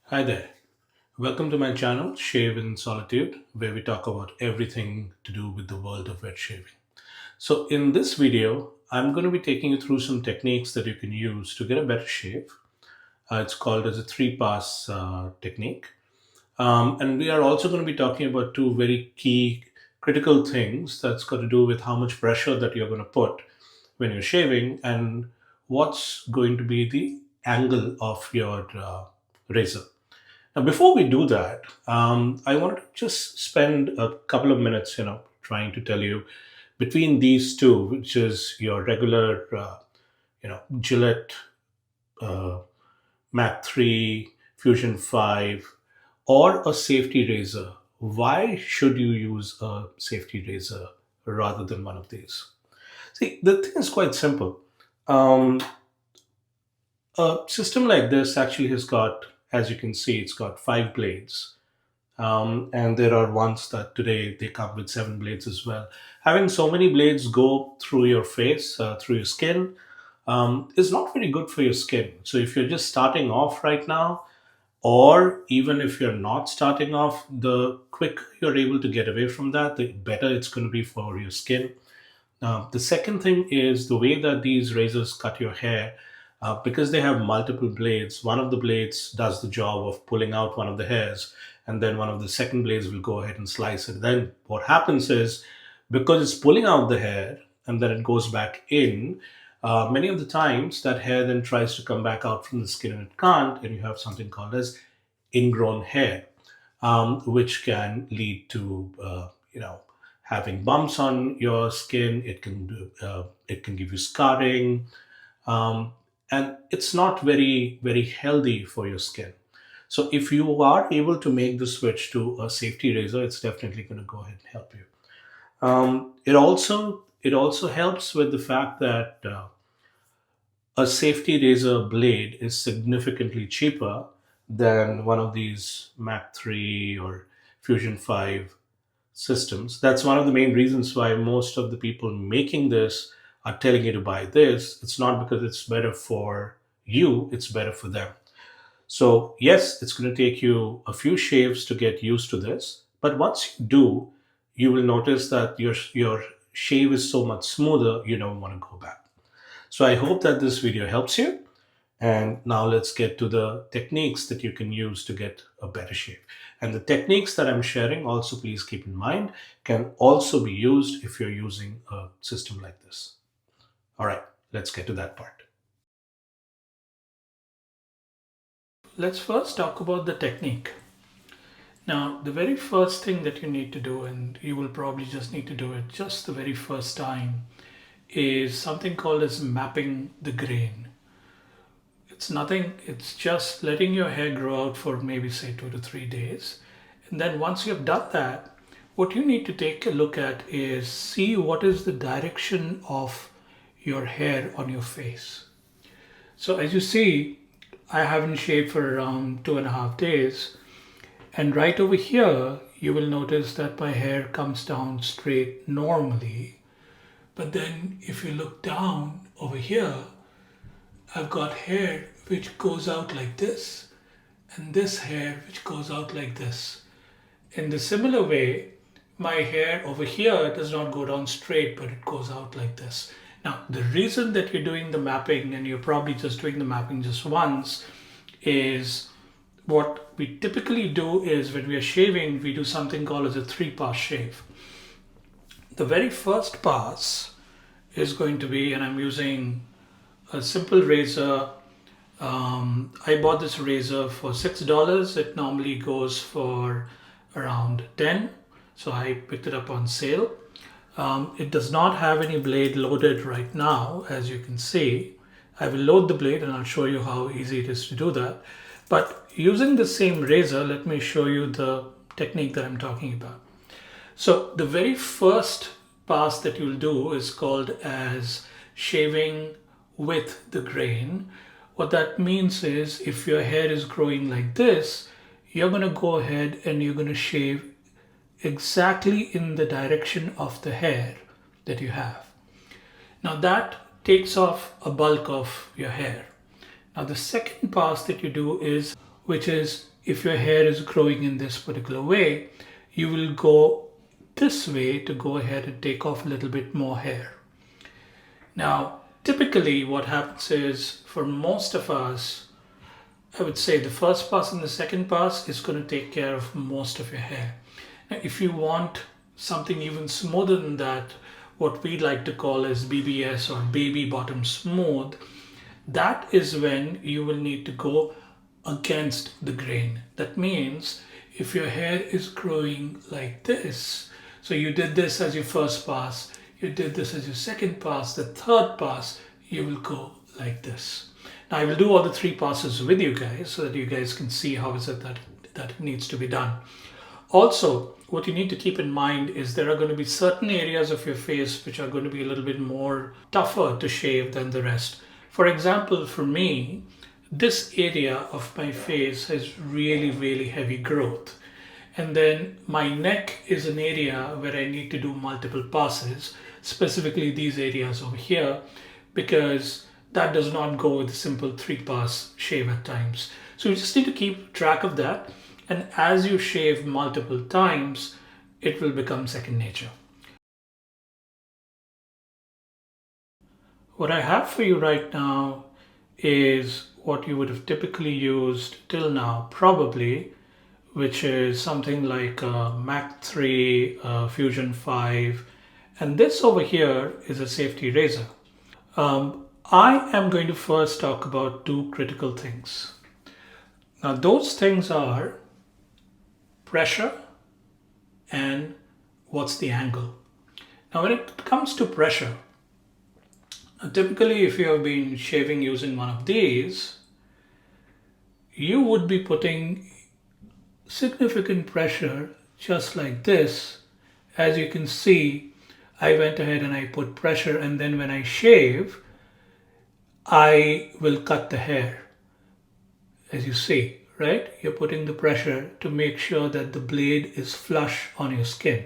Hi there. Welcome to my channel, Shave in Solitude, where we talk about everything to do with the world of wet shaving. So, in this video, I'm going to be taking you through some techniques that you can use to get a better shave. It's called as a three-pass technique. And we are also going to be talking about two very key critical things that's got to do with how much pressure that you're going to put when you're shaving and what's going to be the angle of your razor. Now, before we do that, I want to just spend a couple of minutes, trying to tell you between these two, which is your regular, Gillette uh, Mac 3, Fusion 5, or a safety razor. Why should you use a safety razor rather than one of these? See, the thing is quite simple. Um, a system like this actually has got, as you can see, it's got five blades. And there are ones that today they come with seven blades as well. Having so many blades go through your face, through your skin, is not very good for your skin. So if you're just starting off right now, or even if you're not starting off, the quicker you're able to get away from that, the better it's going to be for your skin. The second thing is the way that these razors cut your hair. Because they have multiple blades, one of the blades does the job of pulling out one of the hairs, and then one of the second blades will go ahead and slice it. Then what happens is, because it's pulling out the hair and then it goes back in, many of the times that hair then tries to come back out from the skin and it can't, and you have something called as ingrown hair, which can lead to having bumps on your skin. It can give you scarring, um, and it's not very healthy for your skin. So if you are able to make the switch to a safety razor, it's definitely going to go ahead and help you. It also helps with the fact that a safety razor blade is significantly cheaper than one of these Mac 3 or Fusion 5 systems. That's one of the main reasons why most of the people making this are telling you to buy this. It's not because it's better for you, it's better for them. So, yes, it's going to take you a few shaves to get used to this, but once you do, you will notice that your shave is so much smoother, you don't want to go back. So, I hope that this video helps you. And now let's get to the techniques that you can use to get a better shave. And the techniques that I'm sharing, also please keep in mind, can also be used if you're using a system like this. All right, let's get to that part. Let's first talk about the technique. Now, the very first thing that you need to do, and you will probably just need to do it just the very first time, is something called as mapping the grain. It's nothing, it's just letting your hair grow out for maybe say 2 to 3 days. And then once you've done that, what you need to take a look at is see what is the direction of your hair on your face. So as you see, I haven't shaved for around 2.5 days. And right over here, you will notice that my hair comes down straight normally. But then if you look down over here, I've got hair which goes out like this, and this hair which goes out like this. In the similar way, my hair over here does not go down straight, but it goes out like this. Now, the reason that you're doing the mapping, and you're probably just doing the mapping just once, is what we typically do is when we are shaving, we do something called as a three-pass shave. The very first pass is going to be, and I'm using a simple razor. I bought this razor for $6. It normally goes for around 10, so I picked it up on sale. It does not have any blade loaded right now, as you can see. I will load the blade and I'll show you how easy it is to do that. But using the same razor, let me show you the technique that I'm talking about. So the very first pass that you'll do is called as shaving with the grain. What that means is if your hair is growing like this, you're going to go ahead and you're going to shave exactly in the direction of the hair that you have. Now that takes off a bulk of your hair. Now the second pass that you do is, which is if your hair is growing in this particular way, you will go this way to go ahead and take off a little bit more hair. Now, typically what happens is, for most of us, I would say the first pass and the second pass is going to take care of most of your hair. Now, if you want something even smoother than that, what we like to call as BBS or baby bottom smooth, that is when you will need to go against the grain. That means if your hair is growing like this, so you did this as your first pass, you did this as your second pass, the third pass, you will go like this. Now I will do all the three passes with you guys so that you guys can see how is it that it needs to be done. Also, what you need to keep in mind is there are going to be certain areas of your face which are going to be a little bit more tougher to shave than the rest. For example, for me, this area of my face has really heavy growth. And then my neck is an area where I need to do multiple passes, specifically these areas over here, because that does not go with a simple 3-pass shave at times. So you just need to keep track of that. And as you shave multiple times, it will become second nature. What I have for you right now is what you would have typically used till now, probably, which is something like Mach 3, Fusion 5, and this over here is a safety razor. I am going to first talk about two critical things. Now those things are pressure and what's the angle. Now when it comes to pressure, typically if you have been shaving using one of these, you would be putting significant pressure just like this. As you can see, I went ahead and I put pressure, and then when I shave, I will cut the hair. As you see, right? You're putting the pressure to make sure that the blade is flush on your skin.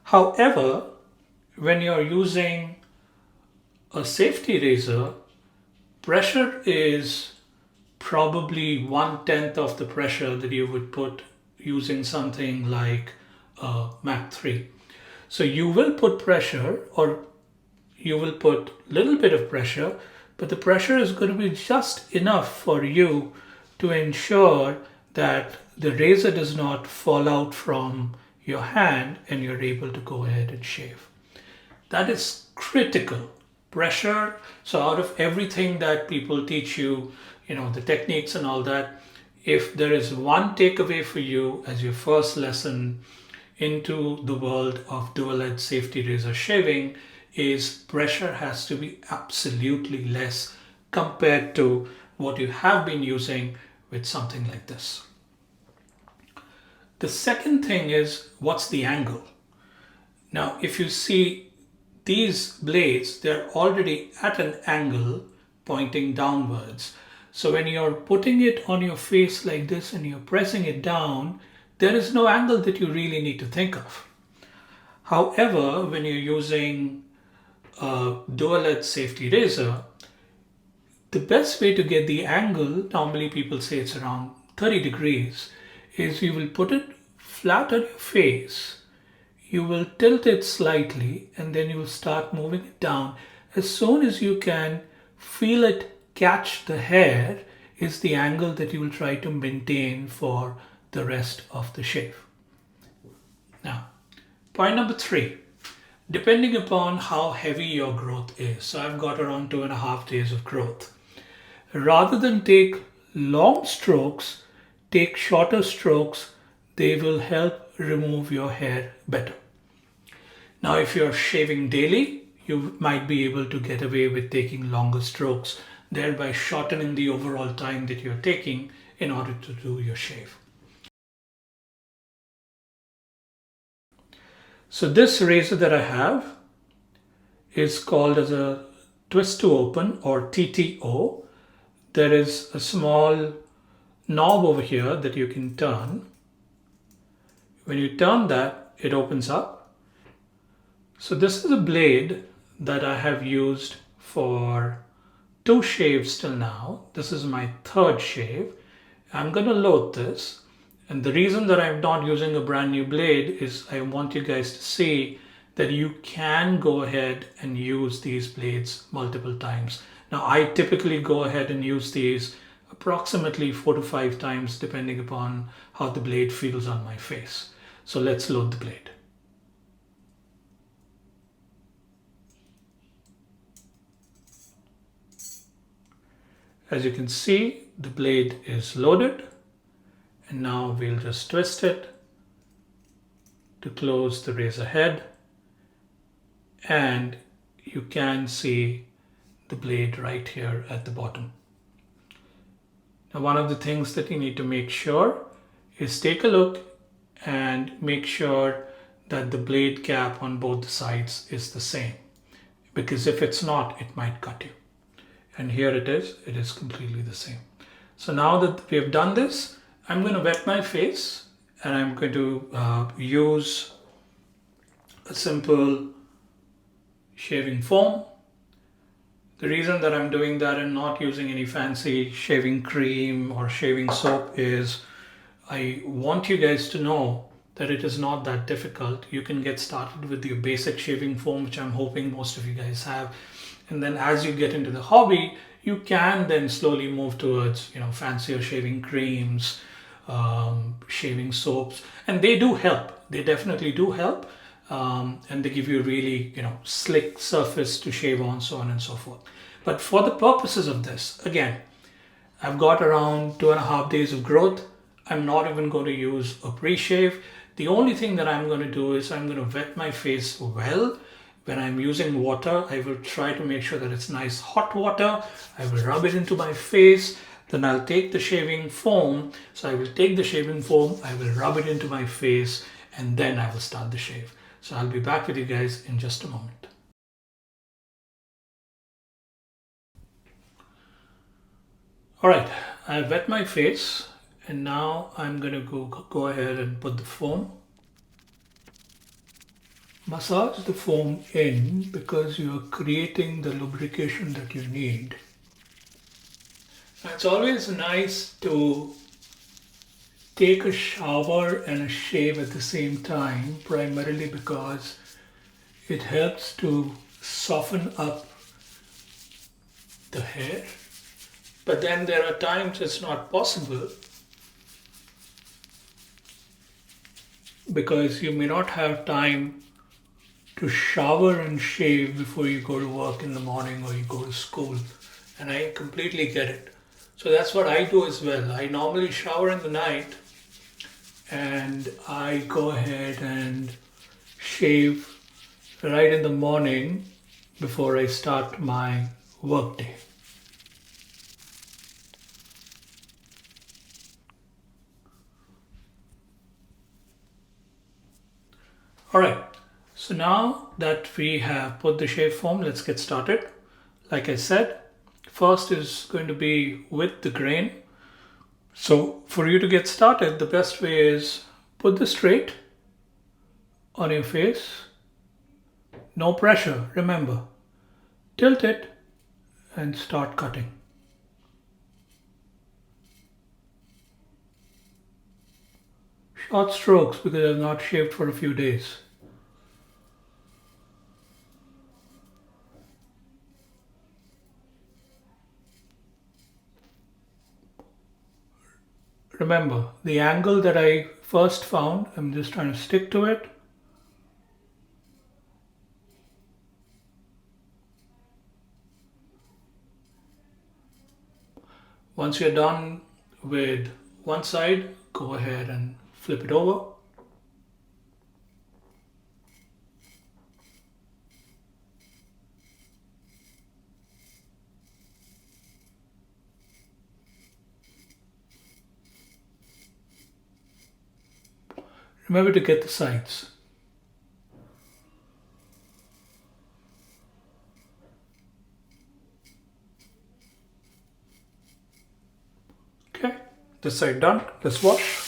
However, when you're using a safety razor, pressure is probably 1/10 of the pressure that you would put using something like Mach 3. So you will put pressure, or you will put a little bit of pressure, but the pressure is going to be just enough for you to ensure that the razor does not fall out from your hand and you're able to go ahead and shave. That is critical. Pressure. So out of everything that people teach you, the techniques and all that, if there is one takeaway for you as your first lesson into the world of dual edge safety razor shaving, is pressure has to be absolutely less compared to what you have been using with something like this. The second thing is, what's the angle? Now, if you see these blades, they're already at an angle pointing downwards. So when you're putting it on your face like this and you're pressing it down, there is no angle that you really need to think of. However, when you're using a dual edge safety razor, the best way to get the angle, normally people say it's around 30 degrees, is you will put it flat on your face, you will tilt it slightly, and then you will start moving it down. As soon as you can feel it catch the hair is the angle that you will try to maintain for the rest of the shave. Now, point number 3, depending upon how heavy your growth is. So I've got around 2.5 days of growth. Rather than take long strokes, take shorter strokes. They will help remove your hair better. Now, if you're shaving daily, you might be able to get away with taking longer strokes, thereby shortening the overall time that you're taking in order to do your shave. So this razor that I have is called as a twist to open, or TTO. There is a small knob over here that you can turn. When you turn that, it opens up. So this is a blade that I have used for 2 shaves till now. This is my 3rd shave, I'm going to load this. And the reason that I'm not using a brand new blade is I want you guys to see that you can go ahead and use these blades multiple times. Now, I typically go ahead and use these approximately 4 to 5 times depending upon how the blade feels on my face. So let's load the blade. As you can see, the blade is loaded, and now we'll just twist it to close the razor head, and you can see the blade right here at the bottom. Now, one of the things that you need to make sure is take a look and make sure that the blade cap on both sides is the same, because if it's not, it might cut you. And here it is completely the same. So now that we have done this, I'm going to wet my face, and I'm going to use a simple shaving foam. The reason that I'm doing that and not using any fancy shaving cream or shaving soap is I want you guys to know that it is not that difficult. You can get started with your basic shaving foam, which I'm hoping most of you guys have. And then as you get into the hobby, you can then slowly move towards, fancier shaving creams, shaving soaps, and they do help. They definitely do help. And they give you a really, slick surface to shave on, so on and so forth. But for the purposes of this, again, I've got around 2.5 days of growth. I'm not even going to use a pre-shave. The only thing that I'm going to do is I'm going to wet my face well. When I'm using water, I will try to make sure that it's nice hot water. I will rub it into my face. Then I'll take the shaving foam. So I will take the shaving foam, I will rub it into my face, and then I will start the shave. So I'll be back with you guys in just a moment. All right, I've wet my face, and now I'm going to go ahead and put the foam. Massage the foam in because you're creating the lubrication that you need. It's always nice to take a shower and a shave at the same time, primarily because it helps to soften up the hair. But then there are times it's not possible because you may not have time to shower and shave before you go to work in the morning or you go to school. And I completely get it. So that's what I do as well. I normally shower in the night and I go ahead and shave right in the morning before I start my work day. All right. So now that we have put the shave foam, let's get started. Like I said, first is going to be with the grain. So for you to get started, the best way is put the straight on your face. No pressure, remember. Tilt it and start cutting. Short strokes because I've not shaved for a few days. Remember, the angle that I first found, I'm just trying to stick to it. Once you're done with one side, go ahead and flip it over. Remember to get the sides. Okay, this side done. Let's wash.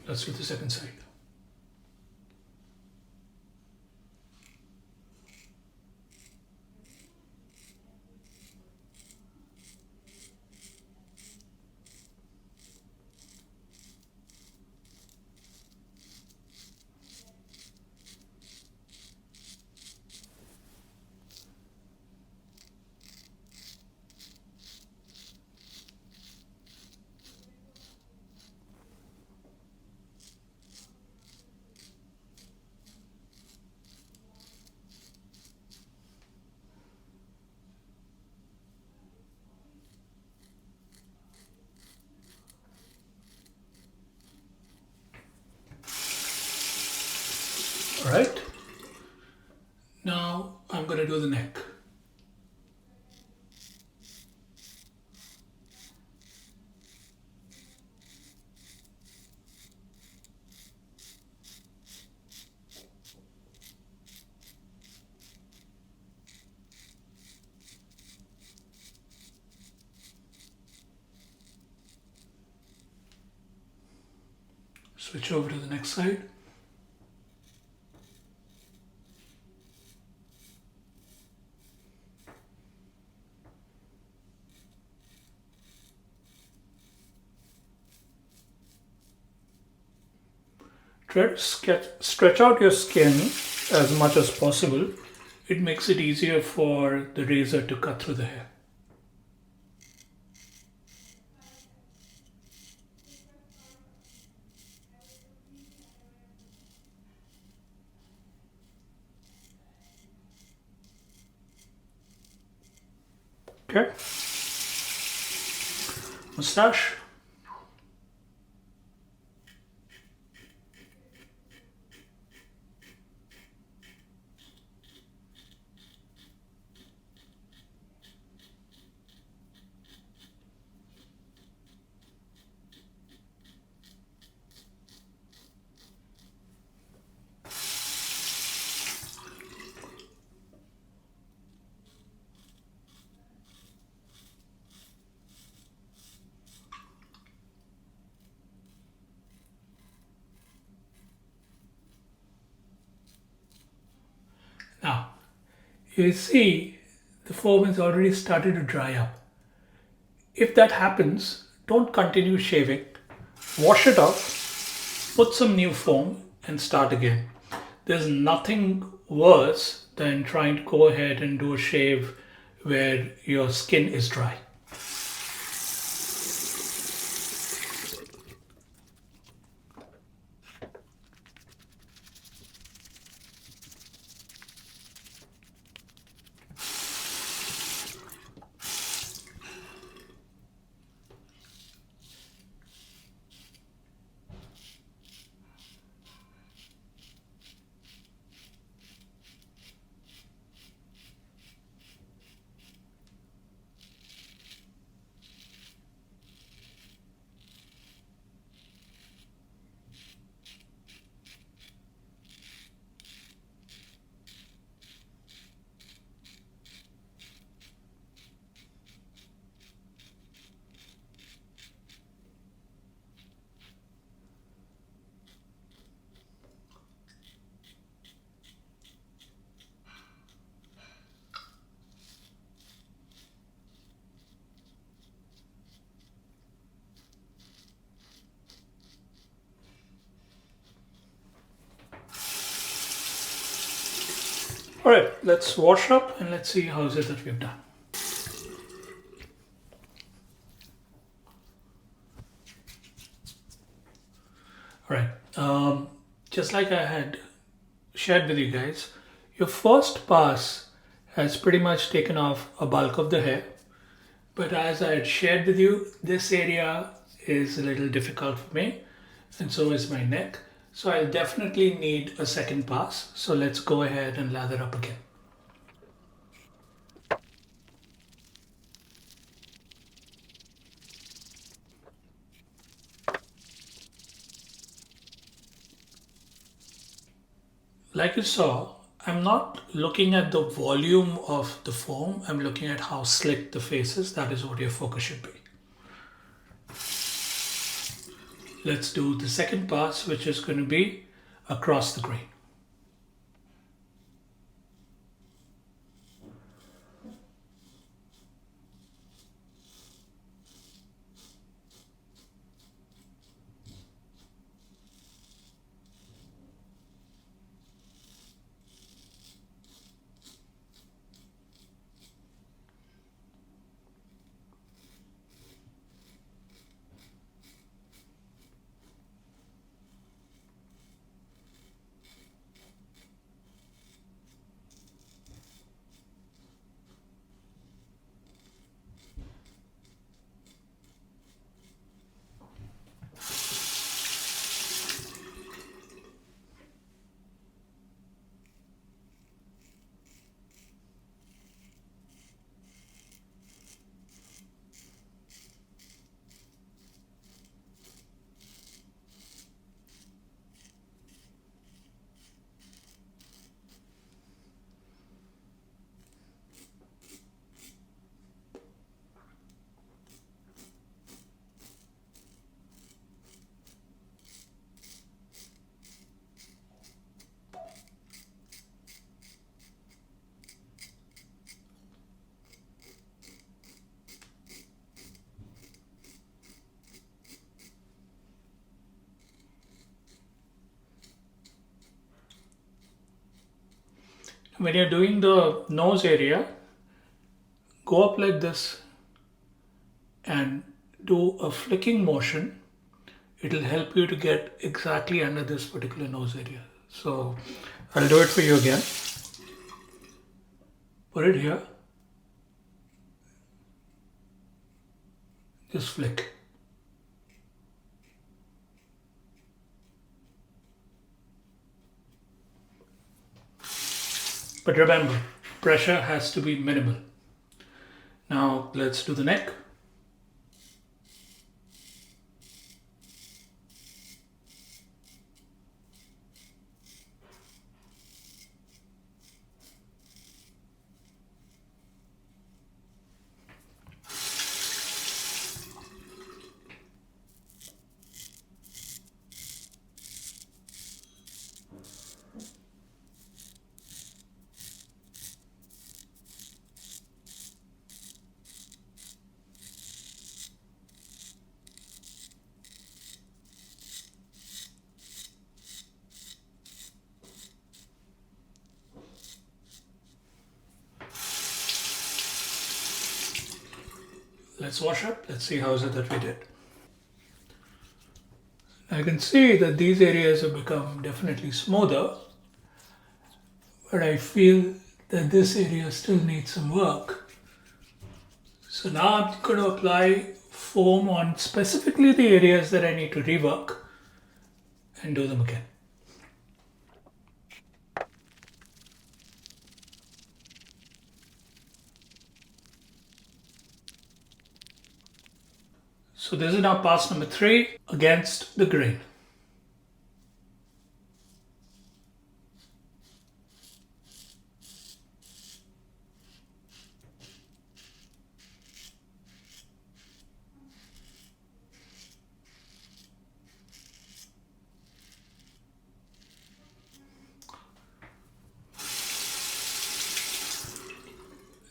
Let's do the second side. do the neck. Switch over to the next side. Try to stretch out your skin as much as possible. It makes it easier for the razor to cut through the hair. Okay. Mustache. Now, you see the foam has already started to dry up. If that happens, don't continue shaving. Wash it off, put some new foam and start again. There's nothing worse than trying to go ahead and do a shave where your skin is dry. All right, let's wash up and let's see how is it that we've done. All right, just like I had shared with you guys, your first pass has pretty much taken off a bulk of the hair. But as I had shared with you, this area is a little difficult for me, and so is my neck. So I'll definitely need a second pass. So let's go ahead and lather up again. Like you saw, I'm not looking at the volume of the foam. I'm looking at how slick the face is. That is what your focus should be. Let's do the second pass, which is going to be across the grain. When you're doing the nose area, go up like this and do a flicking motion. It'll help you to get exactly under this particular nose area. So I'll do it for you again. Put it here. Just flick. But remember, pressure has to be minimal. Now let's do the neck. Let's wash up. Let's see how is it that we did. I can see that these areas have become definitely smoother, but I feel that this area still needs some work. So now I'm going to apply foam on specifically the areas that I need to rework and do them again. So this is now pass number 3 against the grain.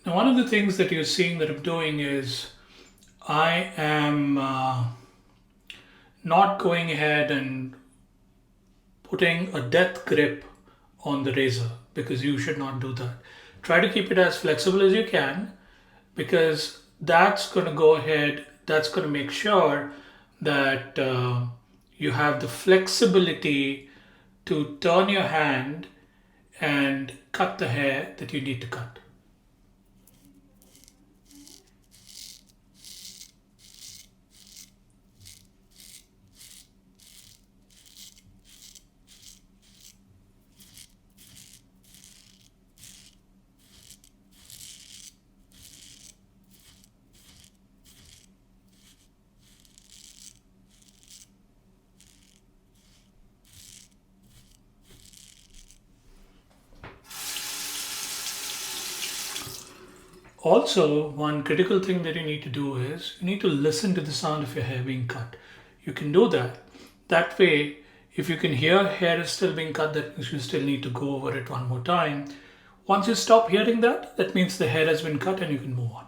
Now one of the things that you're seeing that I'm doing is I am not going ahead and putting a death grip on the razor, because you should not do that. Try to keep it as flexible as you can, because that's going to go ahead, that's going to make sure that you have the flexibility to turn your hand and cut the hair that you need to cut. Also, one critical thing that you need to do is you need to listen to the sound of your hair being cut. You can do that. That way, if you can hear hair is still being cut, that means you still need to go over it one more time. Once you stop hearing that, that means the hair has been cut and you can move on.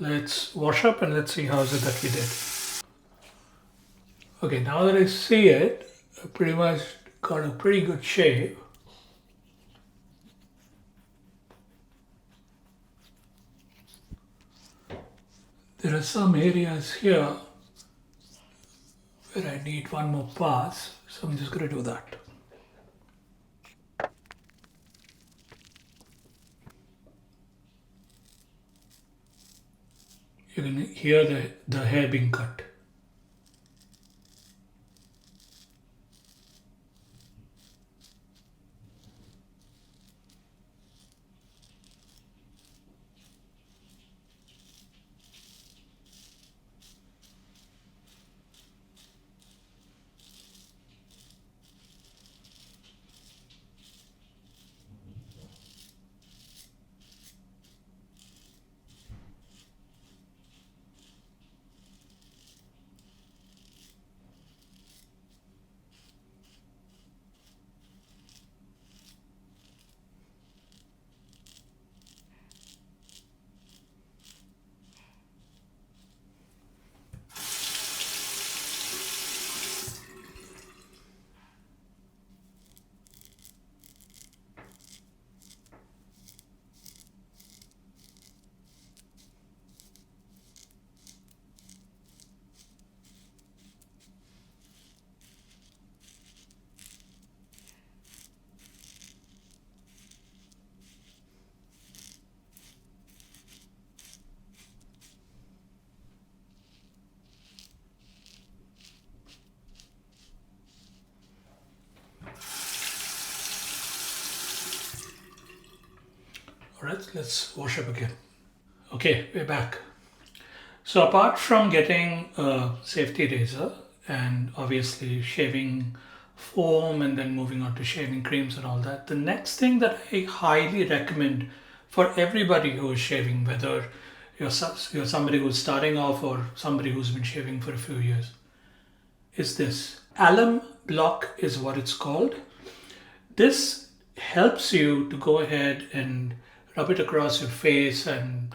let's wash up and let's see how is it that we did. Okay, now that I see it, I pretty much got a pretty good shave. There are some areas here where I need one more pass, so I'm just going to do that. You can hear the hair being cut. Alright, let's wash up again. Okay, we're back. So apart from getting a safety razor and obviously shaving foam and then moving on to shaving creams and all that, the next thing that I highly recommend for everybody who is shaving, whether you're somebody who's starting off or somebody who's been shaving for a few years, is this. Alum block is what it's called. This helps you to go ahead and rub it across your face and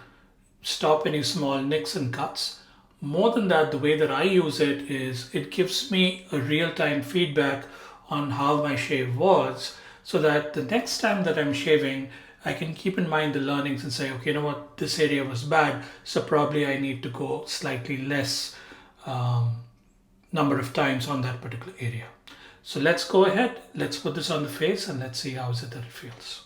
stop any small nicks and cuts. More than that, the way that I use it is it gives me a real-time feedback on how my shave was, so that the next time that I'm shaving, I can keep in mind the learnings and say, okay, you know what, this area was bad, so probably I need to go slightly less number of times on that particular area. So let's go ahead, let's put this on the face and let's see how is it that it feels.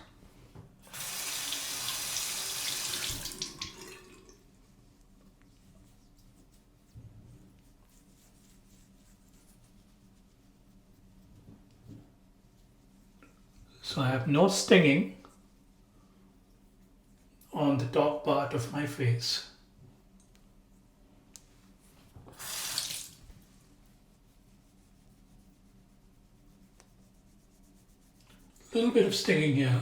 So I have no stinging on the top part of my face. A little bit of stinging here,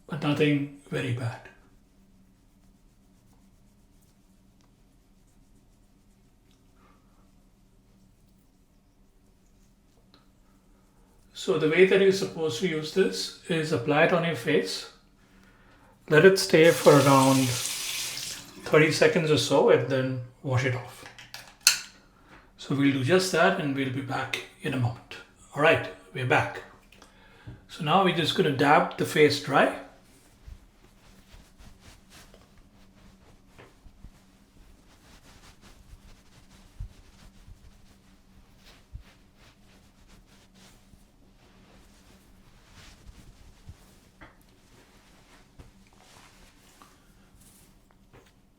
but nothing very bad. So the way that you're supposed to use this is apply it on your face, let it stay for around 30 seconds or so, and then wash it off. So we'll do just that and we'll be back in a moment. All right, we're back. So now we're just going to dab the face dry.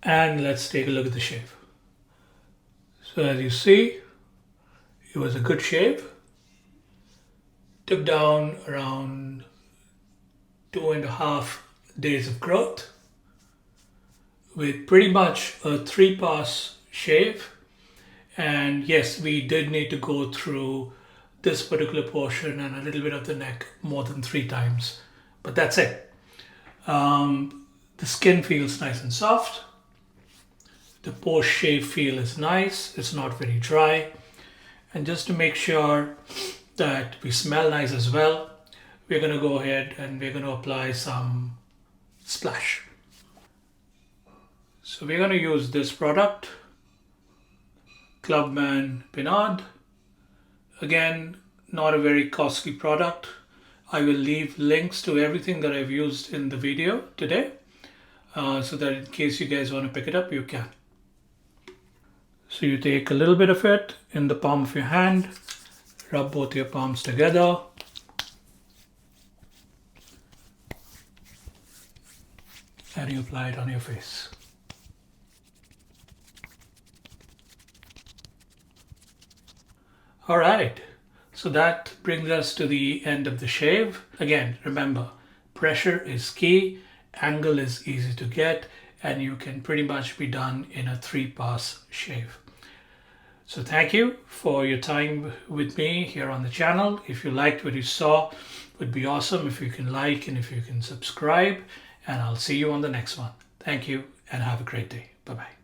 And let's take a look at the shave. So as you see, it was a good shave. Took down around 2.5 days of growth with pretty much a 3-pass shave. And yes, we did need to go through this particular portion and a little bit of the neck more than 3 times, but that's it. The skin feels nice and soft. The post-shave feel is nice. It's not very dry. And just to make sure that we smell nice as well, we're going to go ahead and we're going to apply some splash. So we're going to use this product, Clubman Pinard. Again, not a very costly product. I will leave links to everything that I've used in the video today, so that in case you guys want to pick it up, you can. So you take a little bit of it in the palm of your hand, rub both your palms together, and you apply it on your face. All right, so that brings us to the end of the shave. Again, remember, pressure is key, angle is easy to get, and you can pretty much be done in a 3-pass shave. So thank you for your time with me here on the channel. If you liked what you saw, it would be awesome if you can like and if you can subscribe, and I'll see you on the next one. Thank you and have a great day. Bye-bye.